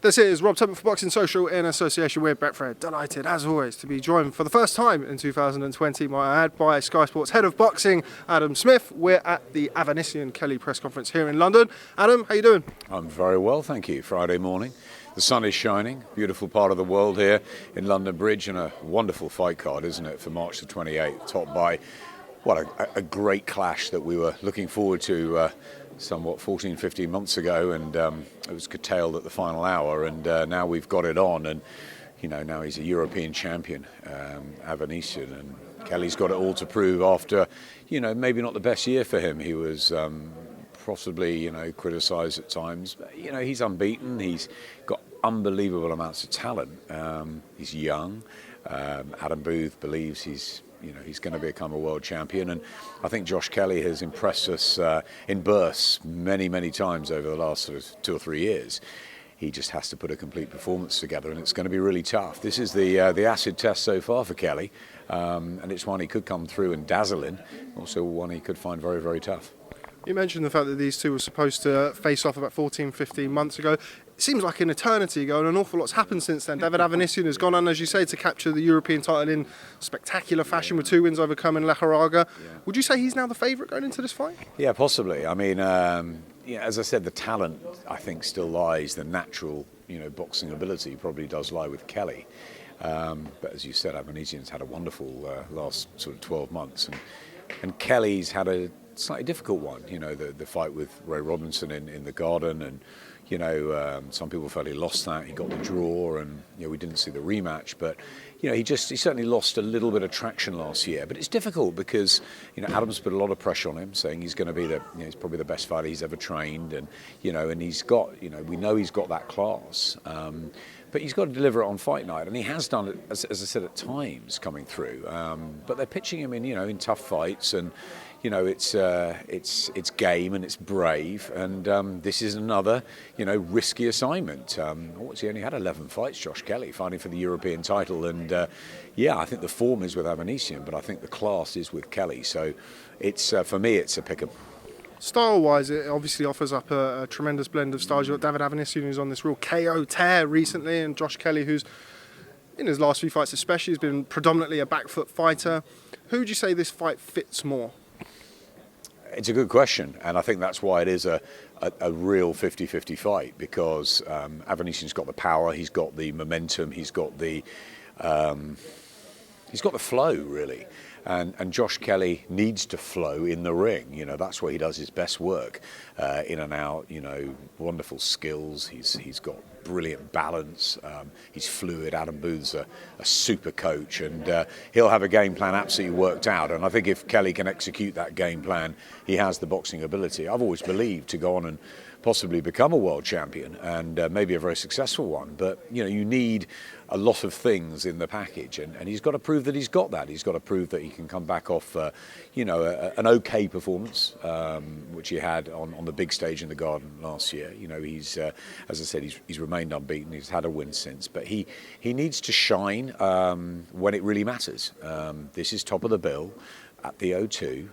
This is Rob Tubman for Boxing Social in association with Betfred. Delighted, as always, to be joined for the first time in 2020, might I add, by Sky Sports Head of Boxing, Adam Smith. We're at the Avanesyan Kelly press conference here in London. Adam, how you doing? I'm very well, thank you. Friday morning. The sun is shining, beautiful part of the world here in London Bridge, and a wonderful fight card, isn't it, for March the 28th, topped by, a great clash that we were looking forward to somewhat 14, 15 months ago, and it was curtailed at the final hour, and now we've got it on, and now he's a European champion, Avanesyan, and Kelly's got it all to prove after, maybe not the best year for him. He was possibly, criticised at times, but, he's unbeaten, he's got unbelievable amounts of talent, he's young, Adam Booth believes he's going to become a world champion, and I think Josh Kelly has impressed us in bursts many, many times over the last sort of 2 or 3 years. He just has to put a complete performance together, and it's going to be really tough. This is the acid test so far for Kelly, and it's one he could come through and dazzle in, also one he could find very, very tough. You mentioned the fact that these two were supposed to face off about 14, 15 months ago. It seems like an eternity ago, and an awful lot's happened since then. David Avanesyan has gone on, as you say, to capture the European title in spectacular fashion with 2 wins over Carmen Lejaraga. Yeah. Would you say he's now the favourite going into this fight? Yeah, possibly. I mean, as I said, the talent, I think, still lies. The natural, boxing ability probably does lie with Kelly. But as you said, Avanesyan's had a wonderful last sort of 12 months. And Kelly's had a slightly difficult one, the fight with Ray Robinson in the Garden, and some people felt he lost that. He got the draw, and we didn't see the rematch. But he certainly lost a little bit of traction last year. But it's difficult because Adam's put a lot of pressure on him, saying he's going to be he's probably the best fighter he's ever trained, and and he's got we know he's got that class. But he's got to deliver it on fight night, and he has done it, as I said, at times coming through. But they're pitching him in tough fights, and it's game and it's brave, and this is another risky assignment. He only had 11 fights, Josh Kelly, fighting for the European title, and I think the form is with Avanesyan, but I think the class is with Kelly. So it's for me, it's a pick-em. Style-wise, it obviously offers up a tremendous blend of styles. You've got David Avanesyan, who's on this real KO tear recently, and Josh Kelly, who's, in his last few fights especially, has been predominantly a back foot fighter. Who would you say this fight fits more? It's a good question, and I think that's why it is a real 50-50 fight, because Avanesyan's got the power, he's got the momentum, he's got the flow, really. And Josh Kelly needs to flow in the ring. That's where he does his best work, in and out. Wonderful skills. He's got brilliant balance. He's fluid. Adam Booth's a super coach, and he'll have a game plan absolutely worked out. And I think if Kelly can execute that game plan, he has the boxing ability. I've always believed to go on and possibly become a world champion, and maybe a very successful one. But you need a lot of things in the package, and he's got to prove that he's got that. He's got to prove that he can come back off, an okay performance, which he had on the big stage in the Garden last year. He's, as I said, he's remained unbeaten. He's had a win since, but he needs to shine when it really matters. This is top of the bill at the O2.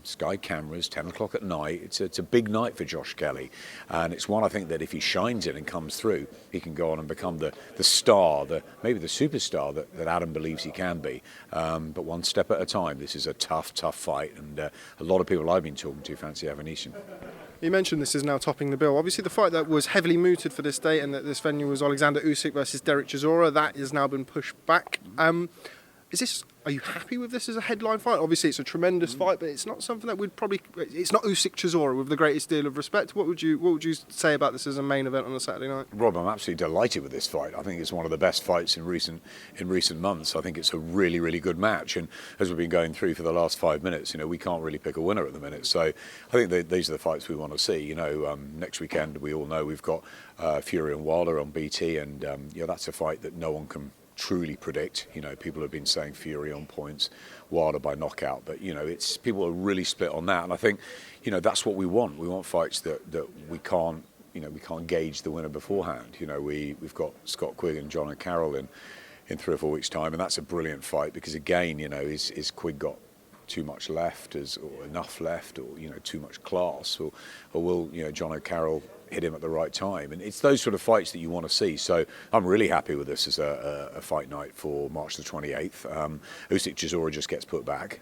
Sky cameras, 10 o'clock at night. It's a big night for Josh Kelly, and it's one I think that if he shines it and comes through, he can go on and become the star, maybe the superstar that Adam believes he can be. But one step at a time. This is a tough fight, and a lot of people I've been talking to fancy Avanesyan. You mentioned this is now topping the bill. Obviously, the fight that was heavily mooted for this date and that this venue was Alexander Usyk versus Dereck Chisora. That has now been pushed back. Are you happy with this as a headline fight? Obviously, it's a tremendous fight, but it's not something that it's not Usyk Chisora with the greatest deal of respect. What would you say about this as a main event on a Saturday night? Rob, I'm absolutely delighted with this fight. I think it's one of the best fights in recent months. I think it's a really, really good match, and as we've been going through for the last 5 minutes, we can't really pick a winner at the minute. So I think these are the fights we want to see. Next weekend we all know we've got Fury and Wilder on BT, and that's a fight that no one can truly predict. People have been saying Fury on points, Wilder by knockout, but it's people are really split on that, and I think that's what we want. We want fights that we can't gauge the winner beforehand. We've got Scott Quigg and John O'Carroll in 3 or 4 weeks' time, and that's a brilliant fight because again, is Quigg got too much left, or enough left, or too much class, or will John O'Carroll hit him at the right time. And it's those sort of fights that you want to see. So I'm really happy with this as a fight night for March the 28th. Usyk Chisora just gets put back.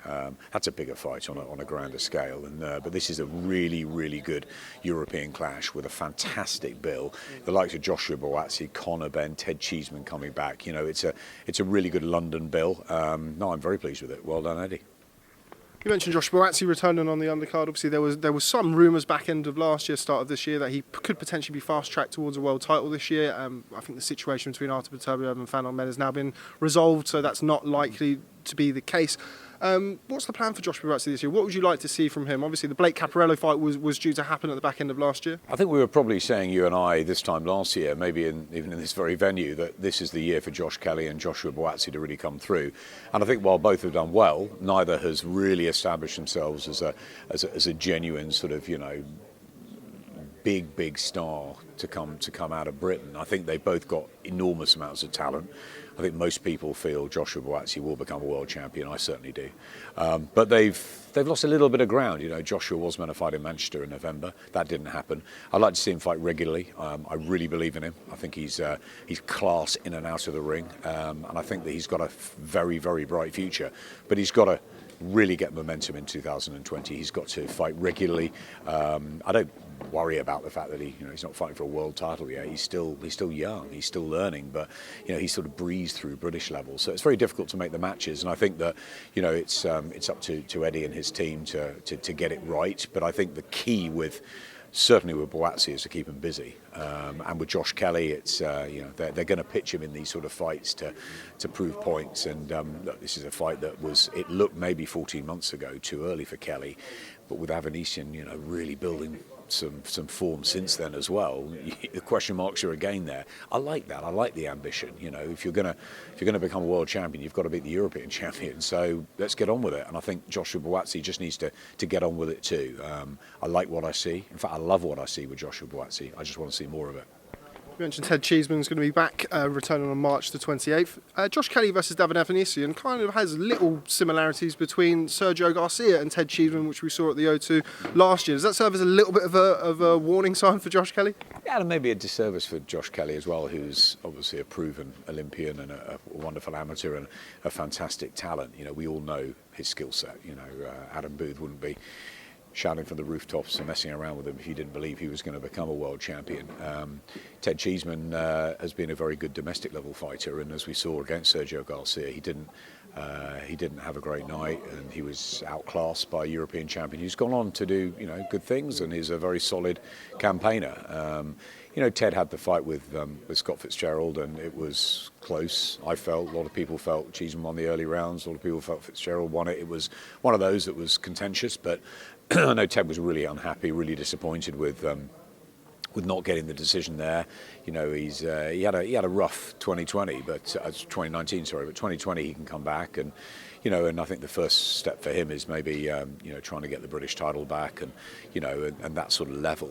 That's a bigger fight on a grander scale. But this is a really, really good European clash with a fantastic bill. The likes of Joshua Buatsi, Conor Benn, Ted Cheeseman coming back. You know, it's a really good London bill. No, I'm very pleased with it. Well done, Eddie. You mentioned Josh Buatsi returning on the undercard. Obviously, there was some rumours back end of last year, start of this year, that he could potentially be fast-tracked towards a world title this year. I think the situation between Artur Beterbiev and Fan Ahmed has now been resolved, so that's not likely to be the case. What's the plan for Josh Buatsi this year? What would you like to see from him? Obviously, the Blake Caparello fight was due to happen at the back end of last year. I think we were probably saying, you and I, this time last year, maybe even in this very venue, that this is the year for Josh Kelly and Joshua Buatsi to really come through. And I think while both have done well, neither has really established themselves as a genuine sort of, you know, big star to come out of Britain. I think they've both got enormous amounts of talent. I think most people feel Joshua Buatsi will become a world champion. I certainly do. But they've lost a little bit of ground. You know, Joshua was meant to fight in Manchester in November. That didn't happen. I'd like to see him fight regularly. I really believe in him. I think he's class in and out of the ring, and I think that he's got a very, very bright future. But he's got to really get momentum in 2020. He's got to fight regularly. I don't worry about the fact that he's not fighting for a world title yet. He's still young. He's still learning, but he sort of breezed through British levels. So it's very difficult to make the matches. And I think that it's up to Eddie and his team to get it right. But I think the key certainly with Buatsi is to keep him busy, and with Josh Kelly, it's they're going to pitch him in these sort of fights to prove points. And look, this is a fight that it looked maybe 14 months ago too early for Kelly, but with Avanesyan, really building some form since then as well. The question marks are again there. I like that. I like the ambition. If you're gonna become a world champion, you've got to beat the European champion. So let's get on with it. And I think Joshua Buatsi just needs to get on with it too. I like what I see. In fact, I love what I see with Joshua Buatsi. I just want to see more of it. You mentioned Ted Cheeseman's going to be back, returning on March the 28th. Josh Kelly versus Dereck kind of has little similarities between Sergio Garcia and Ted Cheeseman, which we saw at the O2 last year. Does that serve as a little bit of a warning sign for Josh Kelly? Yeah, and maybe a disservice for Josh Kelly as well, who's obviously a proven Olympian and a wonderful amateur and a fantastic talent. We all know his skill set. Adam Booth wouldn't be shouting from the rooftops and messing around with him if he didn't believe he was going to become a world champion. Ted Cheeseman has been a very good domestic level fighter, and as we saw against Sergio Garcia, he didn't have a great night, and he was outclassed by a European champion who's gone on to do good things, and he's a very solid campaigner. Ted had the fight with Scott Fitzgerald, and it was close. I felt a lot of people felt Cheeseman won the early rounds. A lot of people felt Fitzgerald won it. It was one of those that was contentious, but I know Ted was really unhappy, really disappointed with not getting the decision there. He had a rough 2020, but 2019, sorry, but 2020 he can come back, and and I think the first step for him is maybe trying to get the British title back, and and that sort of level.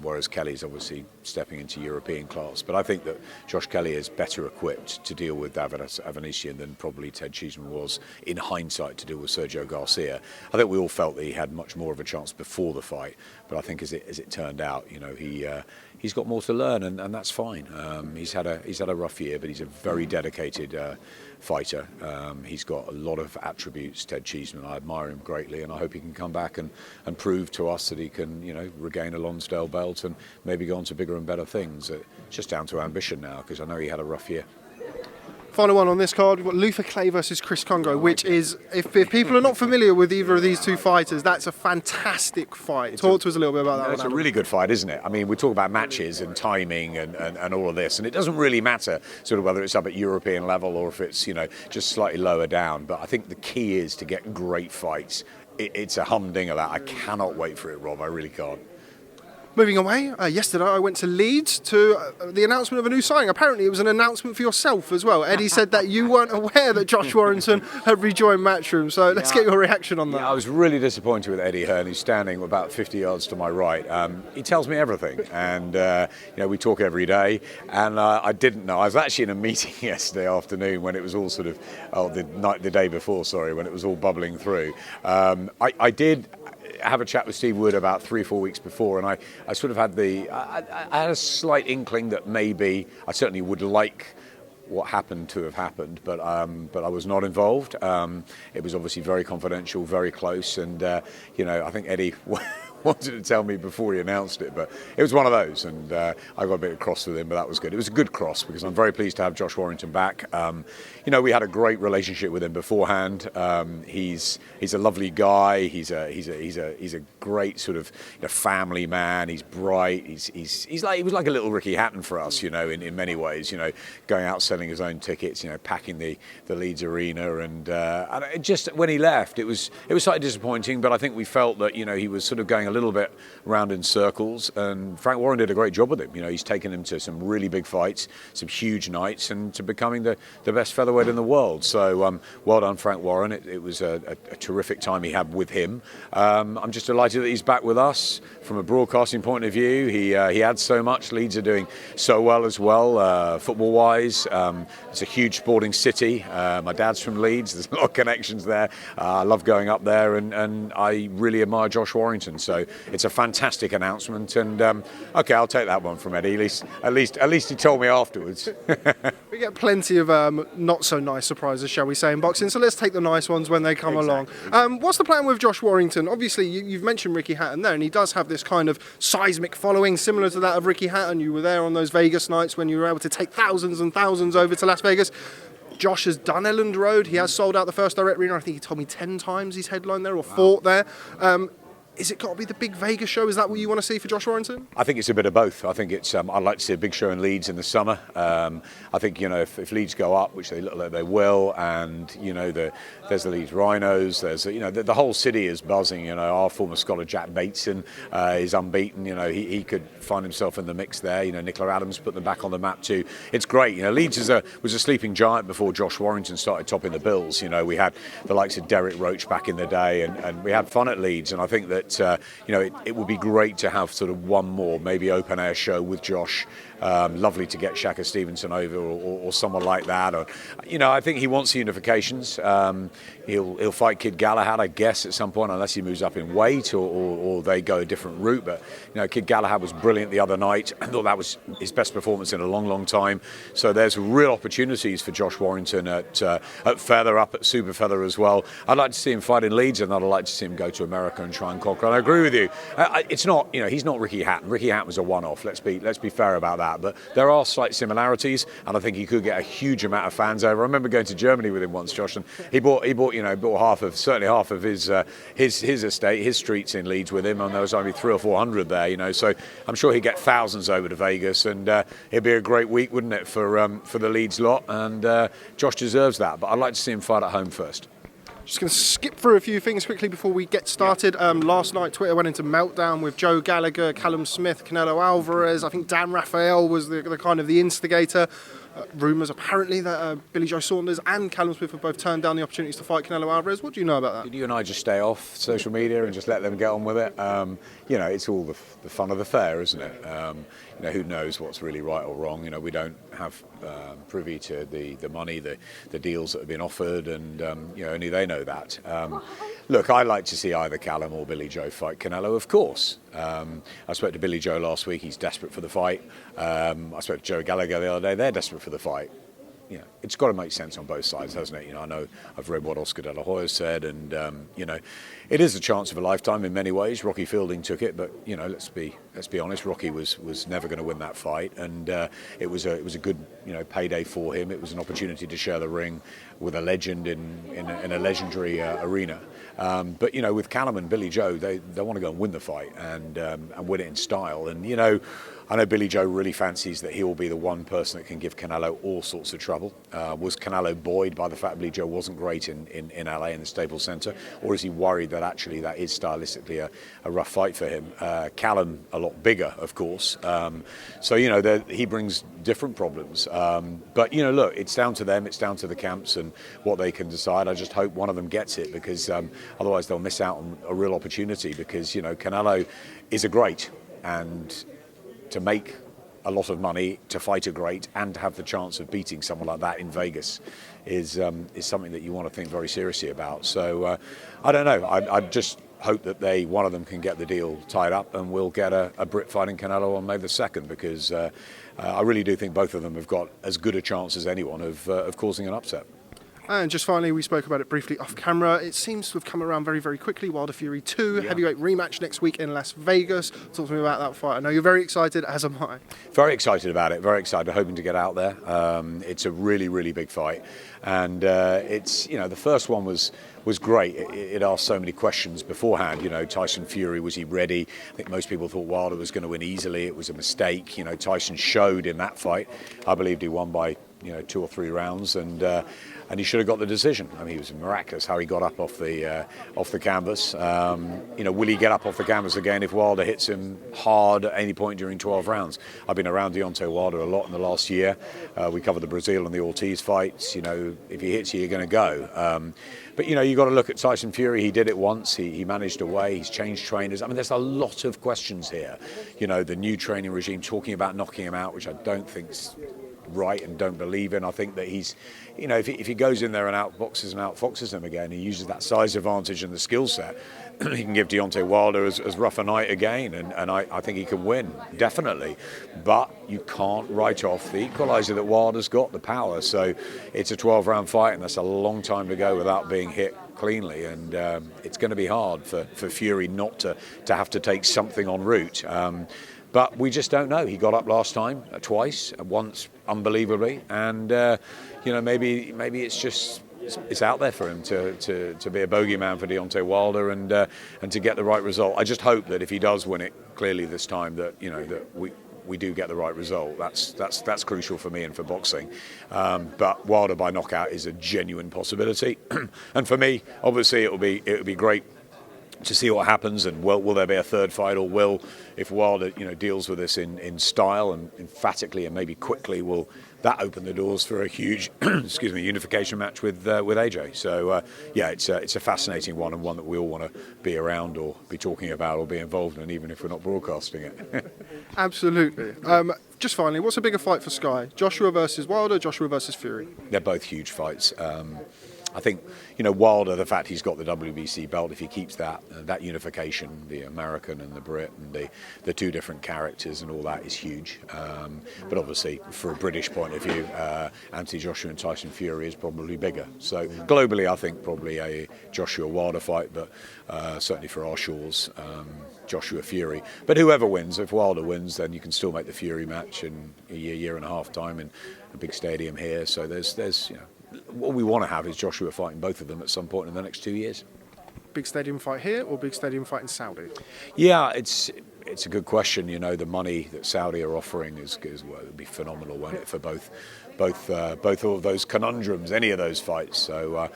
Whereas Kelly's obviously stepping into European class, but I think that Josh Kelly is better equipped to deal with Avanesyan than probably Ted Cheeseman was in hindsight to deal with Sergio Garcia. I think we all felt that he had much more of a chance before the fight, but I think as it turned out, he's got more to learn, and that's fine. He's had a rough year, but he's a very dedicated fighter. He's got a lot of attributes, Ted Cheeseman. I admire him greatly, and I hope he can come back and prove to us that he can regain a Lonsdale belt and maybe go on to bigger and better things. It's just down to ambition now, because I know he had a rough year. Final one on this card, we've got Luther Clay versus Chris Congo, which is, if people are not familiar with either of these two fighters, that's a fantastic fight. Talk to us a little bit about that one. It's a really good fight, isn't it? I mean, we talk about matches and timing and all of this, and it doesn't really matter sort of whether it's up at European level or if it's, just slightly lower down. But I think the key is to get great fights. It's a humdinger that. I cannot wait for it, Rob. I really can't. Moving away, yesterday I went to Leeds to the announcement of a new signing. Apparently it was an announcement for yourself as well. Eddie said that you weren't aware that Josh Warrington had rejoined Matchroom, so let's get your reaction on that. Yeah, I was really disappointed with Eddie Hearn, who's standing about 50 yards to my right. He tells me everything, and we talk every day, and I didn't know. I was actually in a meeting yesterday afternoon when it was all sort of, the day before, when it was all bubbling through. I did have a chat with Steve Wood about 3 or 4 weeks before, and I sort of had I had a slight inkling that maybe I certainly would like what happened to have happened, but I was not involved. It was obviously very confidential, very close, and I think Eddie wanted to tell me before he announced it, but it was one of those, and I got a bit cross with him, but that was good. It was a good cross because I'm very pleased to have Josh Warrington back. We had a great relationship with him beforehand. He's a lovely guy. He's a great sort of family man. He's bright. he was like a little Ricky Hatton for us, in many ways. Going out selling his own tickets, packing the Leeds arena, and it just when he left, it was slightly disappointing. But I think we felt that he was sort of going a little bit round in circles, and Frank Warren did a great job with him. He's taken him to some really big fights, some huge nights, and to becoming the best featherweight in the world. So well done, Frank Warren. It was a terrific time he had with him. I'm just delighted that he's back with us. From a broadcasting point of view, he adds so much. Leeds are doing so well as well, football-wise. It's a huge sporting city. My dad's from Leeds. There's a lot of connections there. I love going up there, and I really admire Josh Warrington. So it's a fantastic announcement, and okay, I'll take that one from Eddie. At least he told me afterwards. We get plenty of not so nice surprises, shall we say, in boxing. So let's take the nice ones when they come along. What's the plan with Josh Warrington? Obviously, you've mentioned Ricky Hatton there, and he does have this kind of seismic following similar to that of Ricky Hatton. You were there on those Vegas nights when you were able to take thousands and thousands over to Las Vegas. Josh has done Elland Road. He has sold out the first direct arena. I think he told me 10 times he's headlined there or fought there. Is it got to be the big Vegas show? Is that what you want to see for Josh Warrington? I think it's a bit of both. I think it's. I'd like to see a big show in Leeds in the summer. I think if Leeds go up, which they look like they will, and there's the Leeds Rhinos. There's the whole city is buzzing. Our former scholar Jack Bateson is unbeaten. He could find himself in the mix there. Nicola Adams put them back on the map too. It's great. Leeds was a sleeping giant before Josh Warrington started topping the bills. We had the likes of Dereck Roach back in the day, and we had fun at Leeds. And I think that it would be great to have sort of one more, maybe open air show with Josh. Lovely to get Shaka Stevenson over or someone like that. Or, I think he wants the unifications. He'll fight Kid Galahad, I guess, at some point, unless he moves up in weight or they go a different route. But Kid Galahad was brilliant the other night. I thought that was his best performance in a long, long time. So there's real opportunities for Josh Warrington at feather, up at super feather as well. I'd like to see him fight in Leeds, and I'd like to see him go to America and try and conquer. And I agree with you. It's not, he's not Ricky Hatton. Ricky Hatton was a one-off. Let's be fair about that. But there are slight similarities, and I think he could get a huge amount of fans over. I remember going to Germany with him once, Josh, and he bought half of his estate, his streets in Leeds with him, and there was only 300 or 400 there. So I'm sure he'd get thousands over to Vegas, and it'd be a great week, wouldn't it, for the Leeds lot? And Josh deserves that. But I'd like to see him fight at home first. Just going to skip through a few things quickly before we get started. Last night, Twitter went into meltdown with Joe Gallagher, Callum Smith, Canelo Alvarez. I think Dan Raphael was the kind of the instigator. Rumours apparently that Billy Joe Saunders and Callum Smith have both turned down the opportunities to fight Canelo Alvarez. What do you know about that? Did you and I just stay off social media and just let them get on with it? It's all the fun of the fair, isn't it? Who knows what's really right or wrong? We don't have privy to the money, the deals that have been offered, and only they know that. Look, I like to see either Callum or Billy Joe fight Canelo, of course. I spoke to Billy Joe last week. He's desperate for the fight. I spoke to Joe Gallagher the other day. They're desperate for the fight. It's got to make sense on both sides, hasn't it? I know I've read what Oscar De La Hoya said, and it is a chance of a lifetime in many ways. Rocky Fielding took it, but let's be honest. Rocky was never going to win that fight, and it was a good payday for him. It was an opportunity to share the ring with a legend in a legendary arena. But with Callum and Billy Joe, they want to go and win the fight and win it in style. And I know Billy Joe really fancies that he will be the one person that can give Canelo all sorts of trouble. Was Canelo buoyed by the fact Billy Joe wasn't great in LA in the Staples Center, or is he worried that actually that is stylistically a rough fight for him? Callum a lot bigger, of course. So he brings different problems. But look, it's down to them. It's down to the camps and what they can decide. I just hope one of them gets it, because otherwise they'll miss out on a real opportunity. Because Canelo is a great, and to make a lot of money, to fight a great, and to have the chance of beating someone like that in Vegas is something that you want to think very seriously about. So I don't know. hope that one of them can get the deal tied up, and we'll get a Brit fighting Canelo on May the 2nd, because I really do think both of them have got as good a chance as anyone of causing an upset. And just finally, we spoke about it briefly off camera. It seems to have come around very, very quickly. Wilder Fury 2, heavyweight rematch next week in Las Vegas. Talk to me about that fight. I know you're very excited, as am I. Very excited about it. Very excited. Hoping to get out there. It's a really, really big fight, and it's the first one was great. It asked so many questions beforehand. Tyson Fury, was he ready? I think most people thought Wilder was going to win easily. It was a mistake. Tyson showed in that fight. I believed he won by 2 or 3 rounds, and he should have got the decision. I mean, it was miraculous how he got up off the canvas. Will he get up off the canvas again if Wilder hits him hard at any point during 12 rounds? I've been around Deontay Wilder a lot in the last year. We covered the Brazil and the Ortiz fights. If he hits you, you're going to go. But you've got to look at Tyson Fury. He did it once. He managed away. He's changed trainers. I mean, there's a lot of questions here. The new training regime, talking about knocking him out, which I don't think's right and don't believe in. I think that he's, if he goes in there and outboxes and outfoxes him again, he uses that size advantage and the skill set, he can give Deontay Wilder as rough a night again, and I think he can win, definitely. But you can't write off the equaliser that Wilder's got, the power. So it's a 12-round fight, and that's a long time to go without being hit cleanly, and it's going to be hard for Fury not to have to take something en route. But we just don't know. He got up last time, twice, once unbelievably, and maybe it's out there for him to be a bogeyman for Deontay Wilder and to get the right result. I just hope that if he does win it clearly this time, that that we do get the right result. That's crucial for me and for boxing. But Wilder by knockout is a genuine possibility, and for me, obviously, it would be great to see what happens, and will there be a third fight, or if Wilder deals with this in style and emphatically and maybe quickly, will that open the doors for a huge unification match with AJ. So it's a fascinating one, and one that we all want to be around or be talking about or be involved in, even if we're not broadcasting it. Absolutely. Just finally, what's a bigger fight for Sky? Joshua versus Wilder, Joshua versus Fury? They're both huge fights. I think, Wilder, the fact he's got the WBC belt, if he keeps that unification, the American and the Brit and the two different characters and all that, is huge. But obviously, for a British point of view, Anthony Joshua and Tyson Fury is probably bigger. So globally, I think probably a Joshua-Wilder fight, but certainly for our shores, Joshua Fury. But whoever wins, if Wilder wins, then you can still make the Fury match in a year and a half time in a big stadium here. So there's what we want to have is Joshua fighting both of them at some point in the next 2 years. Big stadium fight here or big stadium fight in Saudi? Yeah, it's a good question. The money that Saudi are offering it would be phenomenal, won't it, for both of those conundrums, any of those fights. So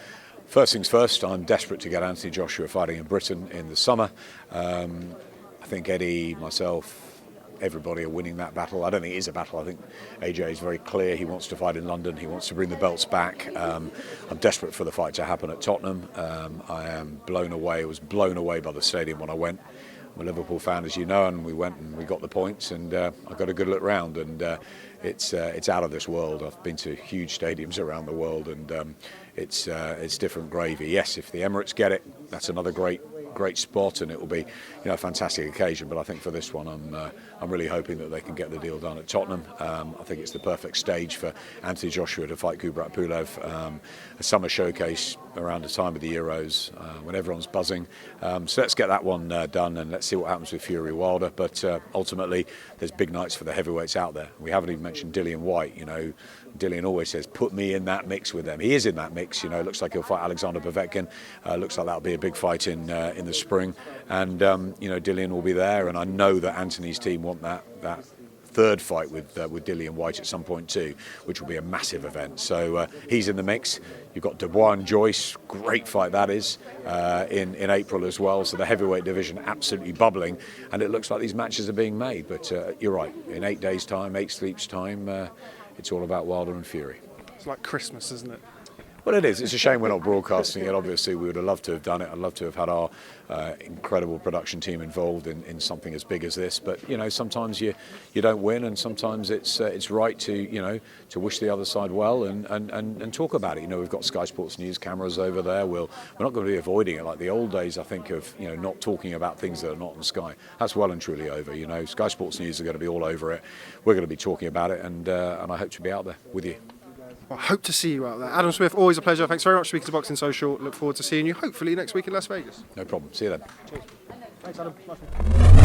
first things first, I'm desperate to get Anthony Joshua fighting in Britain in the summer. I think Eddie, myself, everybody are winning that battle. I don't think it is a battle. I think AJ is very clear. He wants to fight in London. He wants to bring the belts back. I'm desperate for the fight to happen at Tottenham. I am blown away. I was blown away by the stadium when I went. I'm a Liverpool fan, as you know, and we went and we got the points, and I got a good look round, and it's out of this world. I've been to huge stadiums around the world, and it's different gravy. Yes, if the Emirates get it, that's another great spot, and it will be a fantastic occasion. But I think for this one, I'm really hoping that they can get the deal done at Tottenham. I think it's the perfect stage for Anthony Joshua to fight Kubrat Pulev. A summer showcase around the time of the Euros when everyone's buzzing. So let's get that one done, and let's see what happens with Fury Wilder. But ultimately, there's big nights for the heavyweights out there. We haven't even mentioned Dillian White. Dillian always says, put me in that mix with them. He is in that mix. Looks like he'll fight Alexander Povetkin. Looks like that'll be a big fight in the spring. And Dillian will be there. And I know that Anthony's team want that third fight with Dillian White at some point too, which will be a massive event. So he's in the mix. You've got Dubois and Joyce, great fight that is, in April as well. So the heavyweight division absolutely bubbling, and it looks like these matches are being made. But you're right, in 8 days' time, 8 sleeps' time, it's all about Wilder and Fury. It's like Christmas, isn't it? Well, it is. It's a shame we're not broadcasting it. Obviously, we would have loved to have done it. I'd love to have had our incredible production team involved in something as big as this. But you know, sometimes you don't win, and sometimes it's right to to wish the other side well and talk about it. You know, we've got Sky Sports News cameras over there. We're not going to be avoiding it like the old days. I think of not talking about things that are not on Sky. That's well and truly over. You know, Sky Sports News are going to be all over it. We're going to be talking about it, and I hope to be out there with you. I hope to see you out there. Adam Smith, always a pleasure. Thanks very much for speaking to Boxing Social. Look forward to seeing you hopefully next week in Las Vegas. No problem. See you then. Cheers. Thanks, Adam. Nice one.